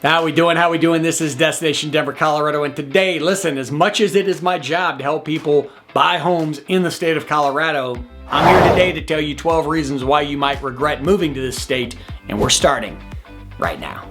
How we doing? This is Destination Denver, Colorado, and today, listen, as much as it is my job to help people buy homes in the state of Colorado, I'm here today to tell you 12 reasons why you might regret moving to this state, and we're starting right now.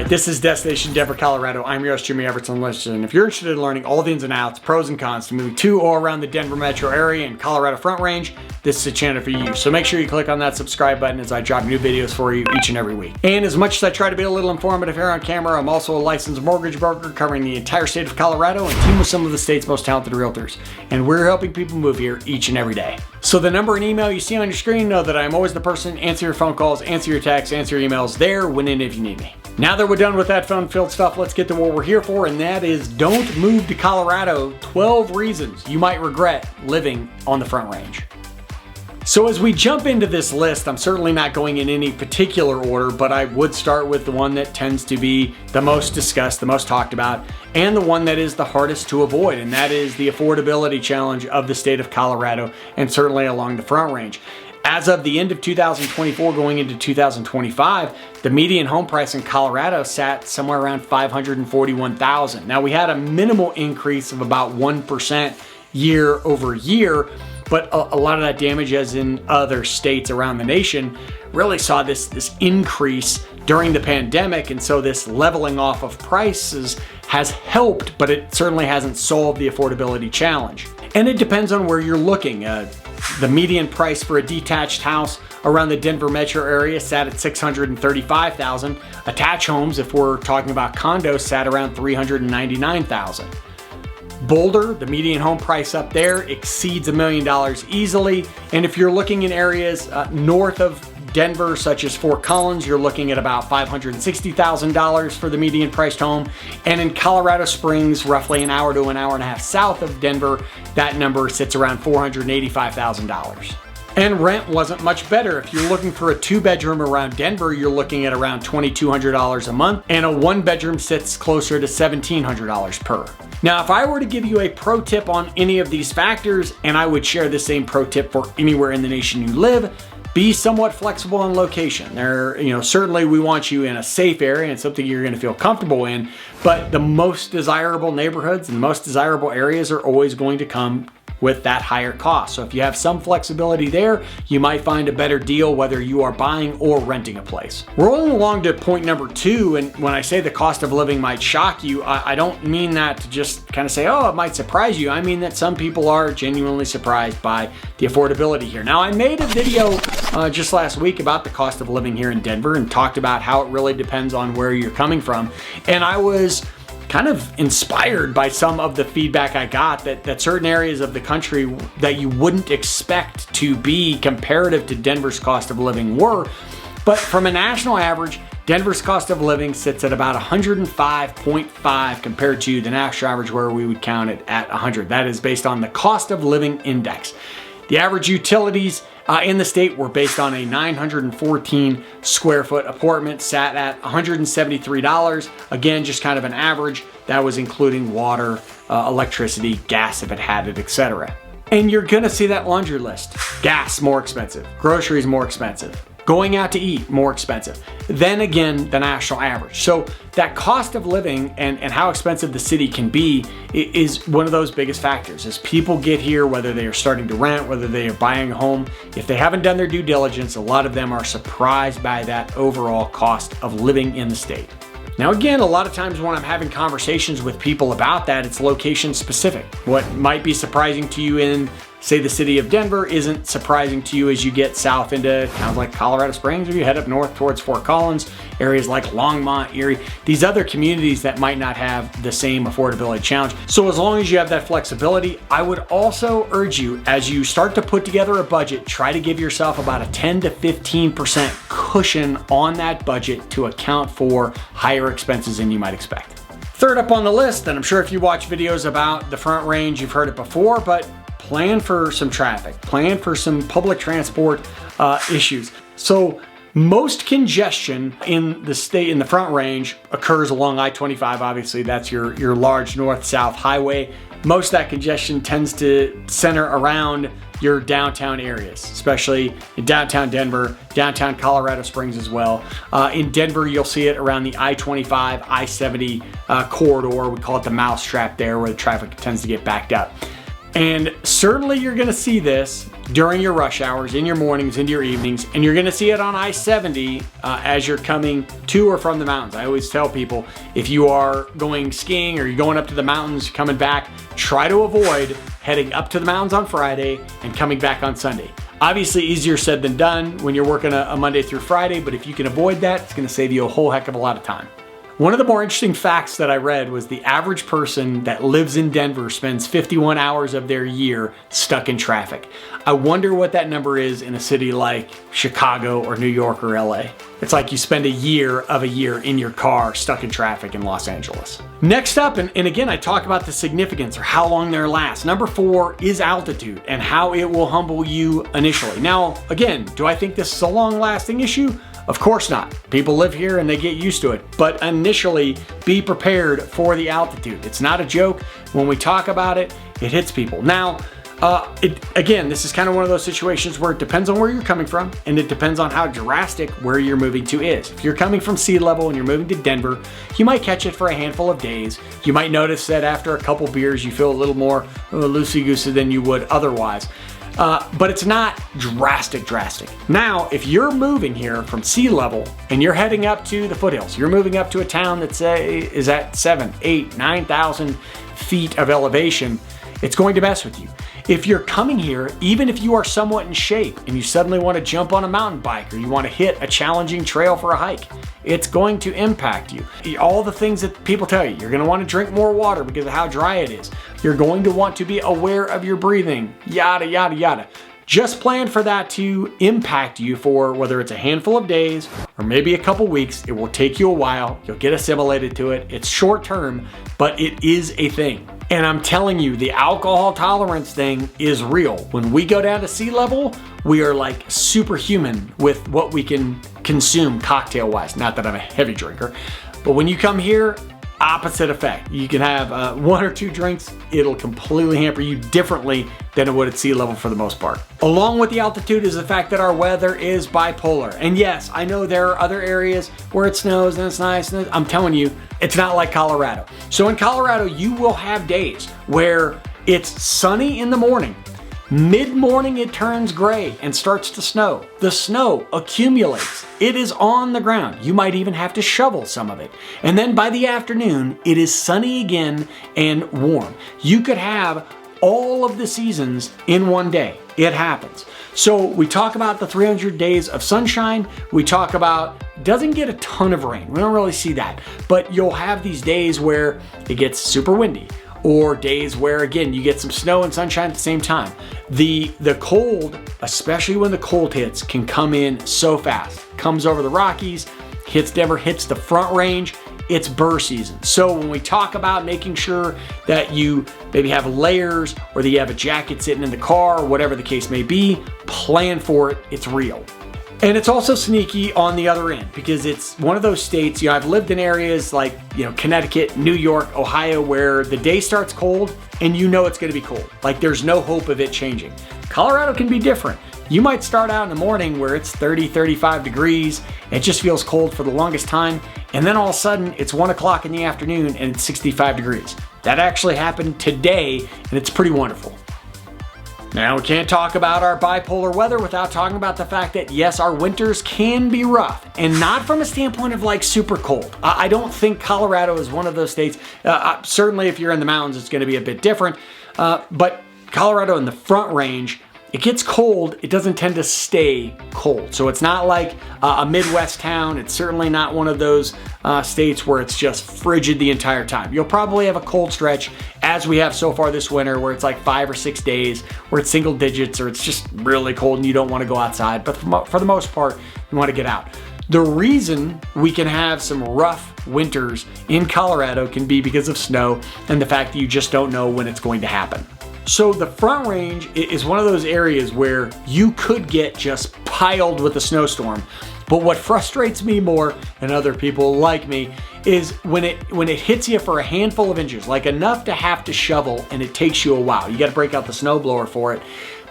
This is Destination Denver, Colorado. I'm your host, Jimmy Everton. Listen, if you're interested in learning all the ins and outs, pros and cons to moving to or around the Denver metro area and Colorado Front Range, this is a channel for you. So make sure you click on that subscribe button as I drop new videos for you each and every week. And as much as I try to be a little informative here on camera, I'm also a licensed mortgage broker covering the entire state of Colorado and team with some of the state's most talented realtors. And we're helping people move here each and every day. So the number and email you see on your screen, know that I'm always the person, answer your phone calls, answer your texts, answer your emails there when and if you need me. Now that we're done with that fun-filled stuff, let's get to what we're here for, and that is don't move to Colorado. 12 reasons you might regret living on the Front Range. So as we jump into this list, I'm certainly not going in any particular order, but I would start with the one that tends to be the most discussed, the most talked about, and the one that is the hardest to avoid, and that is the affordability challenge of the state of Colorado, and certainly along the Front Range. As of the end of 2024 going into 2025, the median home price in Colorado sat somewhere around $541,000. Now we had a minimal increase of about 1% year over year, but a lot of that damage, as in other states around the nation, really saw this increase during the pandemic. And so this leveling off of prices has helped, but it certainly hasn't solved the affordability challenge. And it depends on where you're looking. The median price for a detached house around the Denver metro area sat at $635,000. Attached homes, if we're talking about condos, sat around $399,000. Boulder, the median home price up there exceeds $1 million easily. And if you're looking in areas north of Denver, such as Fort Collins, you're looking at about $560,000 for the median priced home. And in Colorado Springs, roughly an hour to an hour and a half south of Denver, that number sits around $485,000. And rent wasn't much better. If you're looking for a 2-bedroom around Denver, you're looking at around $2,200 a month, and a 1-bedroom sits closer to $1,700 per. Now, if I were to give you a pro tip on any of these factors, and I would share the same pro tip for anywhere in the nation you live, be somewhat flexible on location. Certainly we want you in a safe area and something you're gonna feel comfortable in, but the most desirable neighborhoods and most desirable areas are always going to come with that higher cost. So if you have some flexibility there, you might find a better deal whether you are buying or renting a place. Rolling along to point number 2, and when I say the cost of living might shock you, I don't mean that to just kind of say, oh, it might surprise you. I mean that some people are genuinely surprised by the affordability here. Now, I made a video just last week about the cost of living here in Denver and talked about how it really depends on where you're coming from. And I was kind of inspired by some of the feedback I got that certain areas of the country that you wouldn't expect to be comparative to Denver's cost of living were. But from a national average, Denver's cost of living sits at about 105.5 compared to the national average where we would count it at 100. That is based on the cost of living index. The average utilities in the state were based on a 914 square foot apartment, sat at $173. Again, just kind of an average. That was including water, electricity, gas if it had it, etc. And you're gonna see that laundry list. Gas more expensive, groceries more expensive, going out to eat more expensive. Then again, the national average. So that cost of living and how expensive the city can be is one of those biggest factors. As people get here, whether they are starting to rent, whether they are buying a home, if they haven't done their due diligence, a lot of them are surprised by that overall cost of living in the state. Now again, a lot of times when I'm having conversations with people about that, it's location specific. What might be surprising to you in, say, the city of Denver isn't surprising to you as you get south into towns like Colorado Springs, or you head up north towards Fort Collins, areas like Longmont, Erie, these other communities that might not have the same affordability challenge. So as long as you have that flexibility, I would also urge you, as you start to put together a budget, try to give yourself about a 10 to 15% cushion on that budget to account for higher expenses than you might expect. Third up on the list, and I'm sure if you watch videos about the Front Range, you've heard it before, but plan for some traffic, plan for some public transport issues. So Most congestion in the Front Range occurs along I-25. Obviously, that's your large north-south highway. Most of that congestion tends to center around your downtown areas, especially in downtown Denver, downtown Colorado Springs as well. In Denver, you'll see it around the I-25, I-70 corridor. We call it the mousetrap there, where the traffic tends to get backed up. And certainly you're gonna see this during your rush hours, in your mornings, into your evenings, and you're gonna see it on I-70 as you're coming to or from the mountains. I always tell people, if you are going skiing or you're going up to the mountains, coming back, try to avoid heading up to the mountains on Friday and coming back on Sunday. Obviously easier said than done when you're working a Monday through Friday, but if you can avoid that, it's gonna save you a whole heck of a lot of time. One of the more interesting facts that I read was the average person that lives in Denver spends 51 hours of their year stuck in traffic. I wonder what that number is in a city like Chicago or New York or LA. It's like you spend a year in your car stuck in traffic in Los Angeles. Next up, and again, I talk about the significance or how long they're last. Number 4 is altitude and how it will humble you initially. Now, again, do I think this is a long-lasting issue? Of course not. People live here and they get used to it. But initially, be prepared for the altitude. It's not a joke. When we talk about it, it hits people. Now, again, this is kind of one of those situations where it depends on where you're coming from, and it depends on how drastic where you're moving to is. If you're coming from sea level and you're moving to Denver, you might catch it for a handful of days. You might notice that after a couple beers, you feel a little more loosey-goosey than you would otherwise. But it's not drastic. Now, if you're moving here from sea level and you're heading up to the foothills, you're moving up to a town that is at 7, 8, 9,000 feet of elevation, it's going to mess with you. If you're coming here, even if you are somewhat in shape and you suddenly want to jump on a mountain bike or you want to hit a challenging trail for a hike, it's going to impact you. All the things that people tell you, you're going to want to drink more water because of how dry it is. You're going to want to be aware of your breathing, yada, yada, yada. Just plan for that to impact you for whether it's a handful of days or maybe a couple weeks. It will take you a while. You'll get assimilated to it. It's short term, but it is a thing. And I'm telling you, the alcohol tolerance thing is real. When we go down to sea level, we are like superhuman with what we can consume cocktail-wise. Not that I'm a heavy drinker, but when you come here, opposite effect. You can have 1 or 2 drinks. It'll completely hamper you differently than it would at sea level for the most part. Along with the altitude is the fact that our weather is bipolar. And yes, I know there are other areas where it snows and it's nice. And I'm telling you, it's not like Colorado. So in Colorado, you will have days where it's sunny in the morning. Mid-morning, it turns gray and starts to snow. The snow accumulates. It is on the ground. You might even have to shovel some of it. And then by the afternoon, it is sunny again and warm. You could have all of the seasons in one day. It happens. So we talk about the 300 days of sunshine. We talk about, doesn't get a ton of rain. We don't really see that. But you'll have these days where it gets super windy, or days where, again, you get some snow and sunshine at the same time. The cold, especially when the cold hits, can come in so fast. Comes over the Rockies, hits Denver, hits the Front Range. It's burr season. So when we talk about making sure that you maybe have layers or that you have a jacket sitting in the car, or whatever the case may be, plan for it. It's real. And it's also sneaky on the other end because it's one of those states, I've lived in areas like, Connecticut, New York, Ohio, where the day starts cold and it's going to be cold. Like there's no hope of it changing. Colorado can be different. You might start out in the morning where it's 30, 35 degrees. It just feels cold for the longest time. And then all of a sudden it's 1 o'clock in the afternoon and it's 65 degrees. That actually happened today and it's pretty wonderful. Now, we can't talk about our bipolar weather without talking about the fact that, yes, our winters can be rough, and not from a standpoint of like super cold. I don't think Colorado is one of those states. Certainly, if you're in the mountains, it's going to be a bit different. But Colorado in the Front Range, it gets cold. It doesn't tend to stay cold. So it's not like a Midwest town. It's certainly not one of those states where it's just frigid the entire time. You'll probably have a cold stretch, as we have so far this winter, where it's like 5 or 6 days where it's single digits or it's just really cold and you don't want to go outside. But for the most part, you want to get out. The reason we can have some rough winters in Colorado can be because of snow and the fact that you just don't know when it's going to happen. So the Front Range is one of those areas where you could get just piled with a snowstorm But what frustrates me more, and other people like me, is when it hits you for a handful of inches, like enough to have to shovel, and it takes you a while. You got to break out the snowblower for it,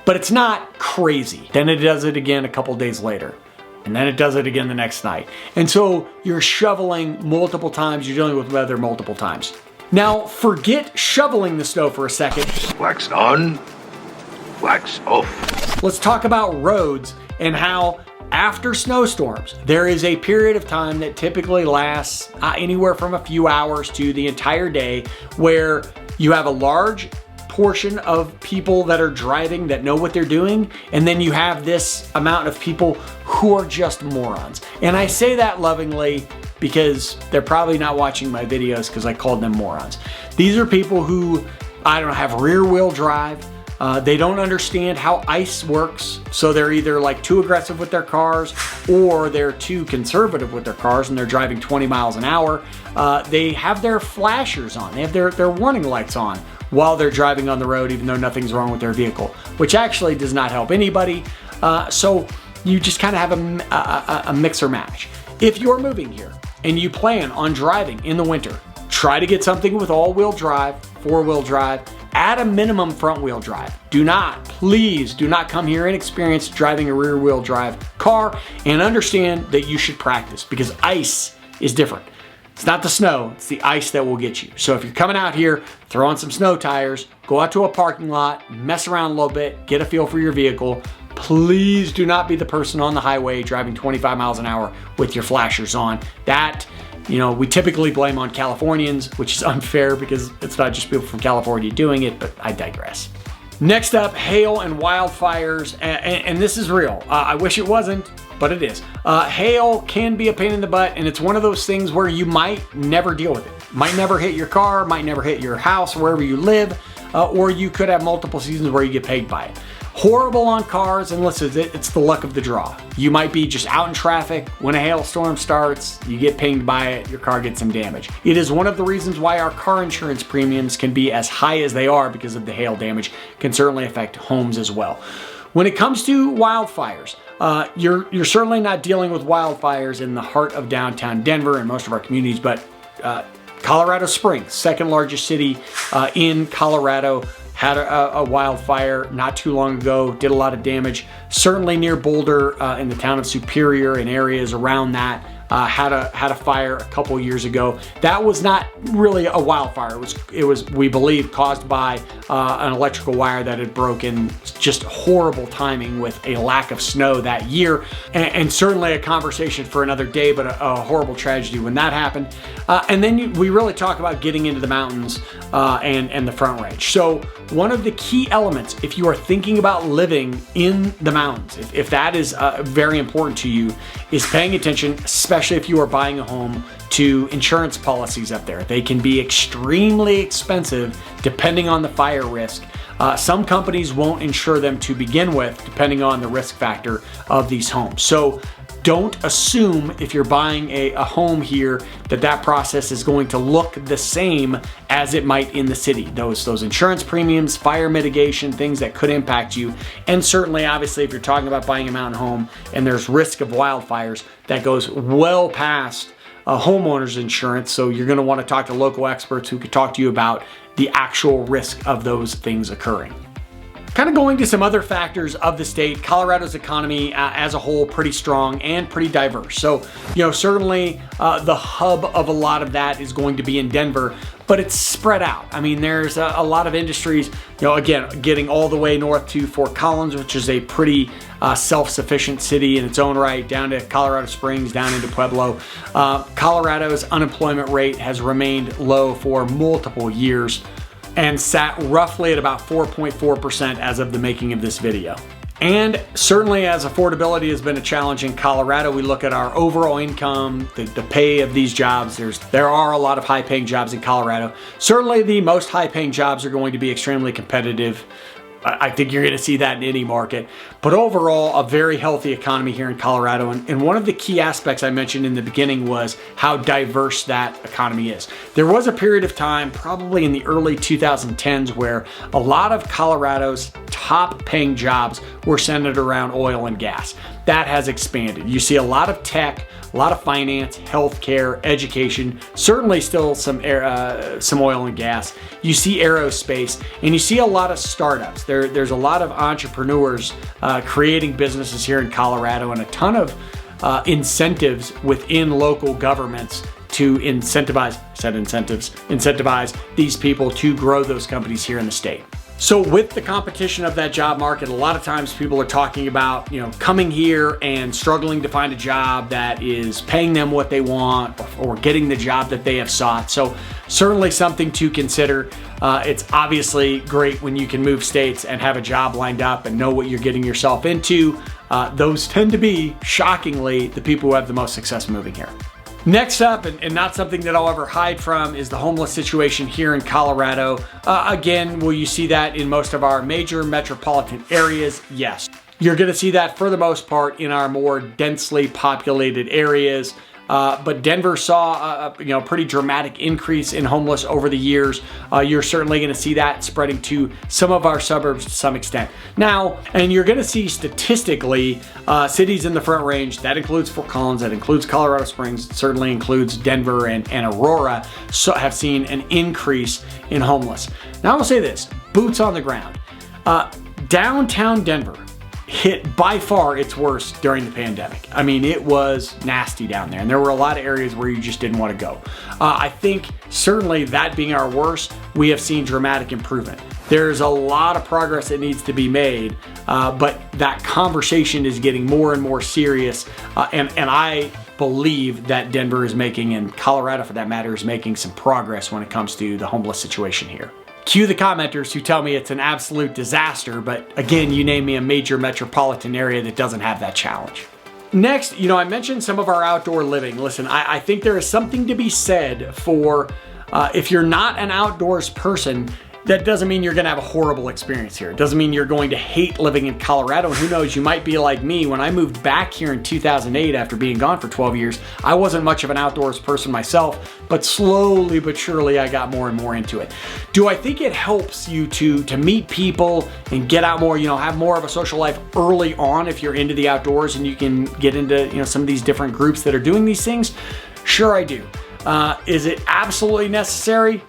but it's not crazy. Then it does it again a couple days later, and then it does it again the next night. And so you're shoveling multiple times, you're dealing with weather multiple times. Now, forget shoveling the snow for a second. Wax on, wax off. Let's talk about roads and how after snowstorms, there is a period of time that typically lasts anywhere from a few hours to the entire day, where you have a large portion of people that are driving that know what they're doing, and then you have this amount of people who are just morons. And I say that lovingly because they're probably not watching my videos because I called them morons. These are people who, I don't know, have rear wheel drive. They don't understand how ice works, so they're either like too aggressive with their cars, or they're too conservative with their cars and they're driving 20 miles an hour. They have their flashers on, they have their warning lights on while they're driving on the road, even though nothing's wrong with their vehicle, which actually does not help anybody. So you just kind of have a mix or match. If you're moving here and you plan on driving in the winter, try to get something with all-wheel drive, four-wheel drive, at a minimum front-wheel drive. Please do not come here inexperienced driving a rear-wheel drive car, and understand that you should practice, because ice is different. It's not the snow, it's the ice that will get you. So if you're coming out here, throw on some snow tires, go out to a parking lot, mess around a little bit, get a feel for your vehicle. Please do not be the person on the highway driving 25 miles an hour with your flashers on. That, we typically blame on Californians, which is unfair because it's not just people from California doing it, but I digress. Next up, hail and wildfires, and this is real. I wish it wasn't, but it is. Hail can be a pain in the butt, and it's one of those things where you might never deal with it. Might never hit your car, might never hit your house, wherever you live, or you could have multiple seasons where you get pegged by it. Horrible on cars, and listen, it's the luck of the draw. You might be just out in traffic when a hailstorm starts, you get pinged by it, your car gets some damage. It is one of the reasons why our car insurance premiums can be as high as they are, because of the hail damage can certainly affect homes as well. When it comes to wildfires, you're certainly not dealing with wildfires in the heart of downtown Denver and most of our communities, but Colorado Springs, second largest city in Colorado, had a wildfire not too long ago, did a lot of damage. Certainly near Boulder, in the town of Superior and areas around that, had a fire a couple years ago. That was not really a wildfire. It was we believe caused by an electrical wire that had broken. Just horrible timing with a lack of snow that year, and certainly a conversation for another day, but a horrible tragedy when that happened. And then we really talk about getting into the mountains and the Front Range. So one of the key elements, if you are thinking about living in the mountains, if that is very important to you, is paying attention, especially if you are buying a home, to insurance policies up there. They can be extremely expensive depending on the fire risk. Some companies won't insure them to begin with, depending on the risk factor of these homes. So don't assume if you're buying a home here that process is going to look the same as it might in the city. Those insurance premiums, fire mitigation, things that could impact you. And certainly, obviously, if you're talking about buying a mountain home and there's risk of wildfires, that goes well past homeowner's insurance. So you're going to want to talk to local experts who could talk to you about the actual risk of those things occurring. Kind of going to some other factors of the state, Colorado's economy as a whole, pretty strong and pretty diverse. So, certainly the hub of a lot of that is going to be in Denver, but it's spread out. I mean, there's a lot of industries, again, getting all the way north to Fort Collins, which is a pretty self-sufficient city in its own right, down to Colorado Springs, down into Pueblo. Colorado's unemployment rate has remained low for multiple years, and sat roughly at about 4.4% as of the making of this video. And certainly as affordability has been a challenge in Colorado, we look at our overall income, the pay of these jobs. There are a lot of high paying jobs in Colorado. Certainly the most high paying jobs are going to be extremely competitive. I think you're going to see that in any market. But overall, a very healthy economy here in Colorado. And one of the key aspects I mentioned in the beginning was how diverse that economy is. There was a period of time, probably in the early 2010s, where a lot of Colorado's top paying jobs were centered around oil and gas. That has expanded. You see a lot of tech, a lot of finance, healthcare, education, certainly still some oil and gas. You see aerospace, and you see a lot of startups. There's a lot of entrepreneurs creating businesses here in Colorado, and a ton of incentives within local governments to incentivize these people to grow those companies here in the state. So with the competition of that job market, a lot of times people are talking about, coming here and struggling to find a job that is paying them what they want, or getting the job that they have sought. So certainly something to consider. It's obviously great when you can move states and have a job lined up and know what you're getting yourself into. Those tend to be, shockingly, the people who have the most success moving here. Next up, and not something that I'll ever hide from, is the homeless situation here in Colorado. Again, will you see that in most of our major metropolitan areas? Yes. You're going to see that for the most part in our more densely populated areas. But Denver saw a pretty dramatic increase in homeless over the years. You're certainly going to see that spreading to some of our suburbs to some extent. Now, and you're going to see statistically cities in the Front Range, that includes Fort Collins, that includes Colorado Springs, certainly includes Denver and Aurora, so have seen an increase in homeless. Now I will say this, boots on the ground. Downtown Denver hit by far its worst during the pandemic. I mean, it was nasty down there, and there were a lot of areas where you just didn't want to go. I think certainly that being our worst, we have seen dramatic improvement. There's a lot of progress that needs to be made, but that conversation is getting more and more serious, and I believe that Denver is making, and Colorado for that matter, is making some progress when it comes to the homeless situation here. Cue the commenters who tell me it's an absolute disaster, but again, you name me a major metropolitan area that doesn't have that challenge. Next, I mentioned some of our outdoor living. Listen, I think there is something to be said for if you're not an outdoors person, that doesn't mean you're going to have a horrible experience here. It doesn't mean you're going to hate living in Colorado. And who knows, you might be like me. When I moved back here in 2008 after being gone for 12 years, I wasn't much of an outdoors person myself, but slowly but surely I got more and more into it. Do I think it helps you to meet people and get out more, have more of a social life early on if you're into the outdoors and you can get into, some of these different groups that are doing these things? Sure, I do. Is it absolutely necessary?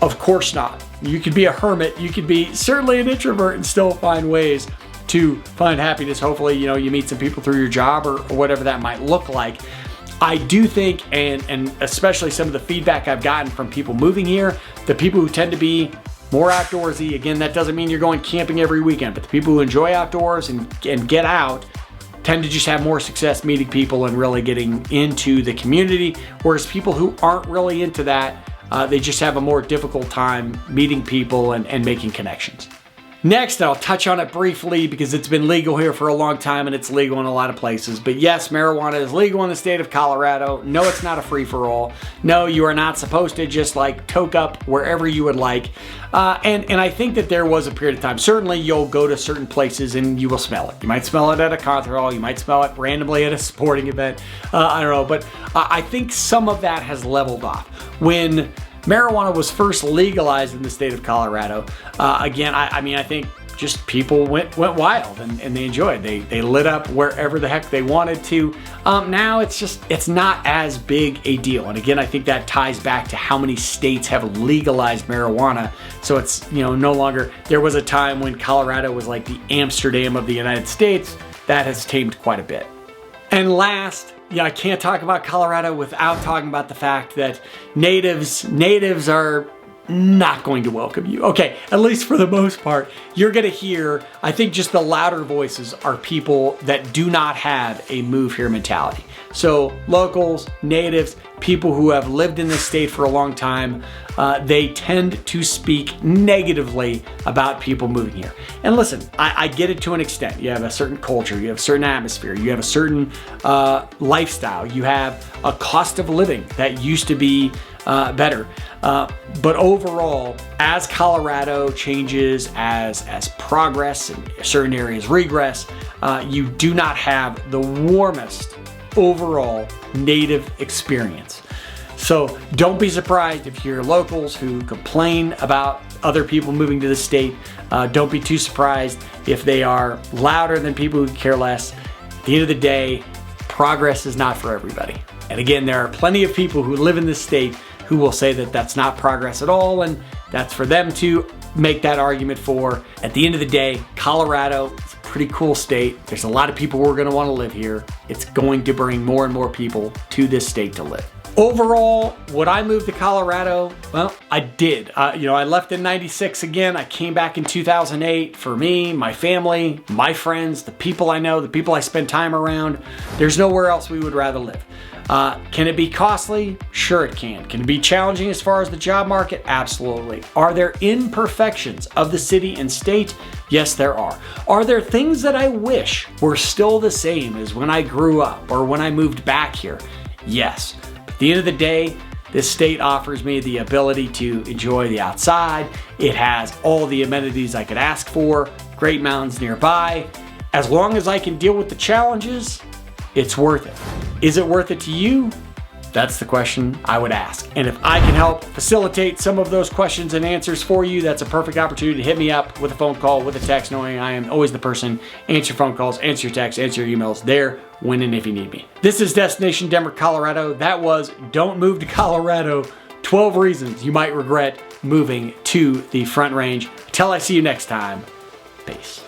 Of course not. You could be a hermit, you could be certainly an introvert and still find ways to find happiness. Hopefully, you meet some people through your job or whatever that might look like. I do think, and especially some of the feedback I've gotten from people moving here, the people who tend to be more outdoorsy, again, that doesn't mean you're going camping every weekend, but the people who enjoy outdoors and get out tend to just have more success meeting people and really getting into the community, whereas people who aren't really into that, they just have a more difficult time meeting people and making connections. Next, I'll touch on it briefly because it's been legal here for a long time and it's legal in a lot of places. But yes, marijuana is legal in the state of Colorado. No, it's not a free-for-all. No, you are not supposed to just toke up wherever you would like. And I think that there was a period of time. Certainly, you'll go to certain places and you will smell it. You might smell it at a concert hall. You might smell it randomly at a sporting event. I don't know. But I think some of that has leveled off. When marijuana was first legalized in the state of Colorado, again, I think just people went wild and they enjoyed. They lit up wherever the heck they wanted to. Now it's not as big a deal. And again, I think that ties back to how many states have legalized marijuana. So it's, no longer, there was a time when Colorado was like the Amsterdam of the United States. That has tamed quite a bit. And last, I can't talk about Colorado without talking about the fact that natives are not going to welcome you. Okay, at least for the most part, you're going to hear, I think just the louder voices are people that do not have a move here mentality. So locals, natives, people who have lived in this state for a long time, they tend to speak negatively about people moving here. And listen, I get it to an extent. You have a certain culture, you have a certain atmosphere, you have a certain lifestyle, you have a cost of living that used to be better. But overall, as Colorado changes, as progress and certain areas regress, you do not have the warmest overall native experience. So don't be surprised if you're locals who complain about other people moving to the state. Don't be too surprised if they are louder than people who care less. At the end of the day, progress is not for everybody. And again, there are plenty of people who live in this state who will say that that's not progress at all, and that's for them to make that argument for. At the end of the day, Colorado is a pretty cool state. There's a lot of people who are going to want to live here. It's going to bring more and more people to this state to live. Overall, would I move to Colorado? Well, I did. I left in 96 again. I came back in 2008 for me, my family, my friends, the people I know, the people I spend time around. There's nowhere else we would rather live. Can it be costly? Sure it can. Can it be challenging as far as the job market? Absolutely. Are there imperfections of the city and state? Yes, there are. Are there things that I wish were still the same as when I grew up or when I moved back here? Yes. At the end of the day, this state offers me the ability to enjoy the outside. It has all the amenities I could ask for, great mountains nearby. As long as I can deal with the challenges, it's worth it. Is it worth it to you? That's the question I would ask. And if I can help facilitate some of those questions and answers for you, that's a perfect opportunity to hit me up with a phone call, with a text, knowing I am always the person. Answer phone calls, answer your texts, answer your emails. There, when and if you need me. This is Destination Denver, Colorado. That was Don't Move to Colorado, 12 reasons you might regret moving to the Front Range. Until I see you next time, peace.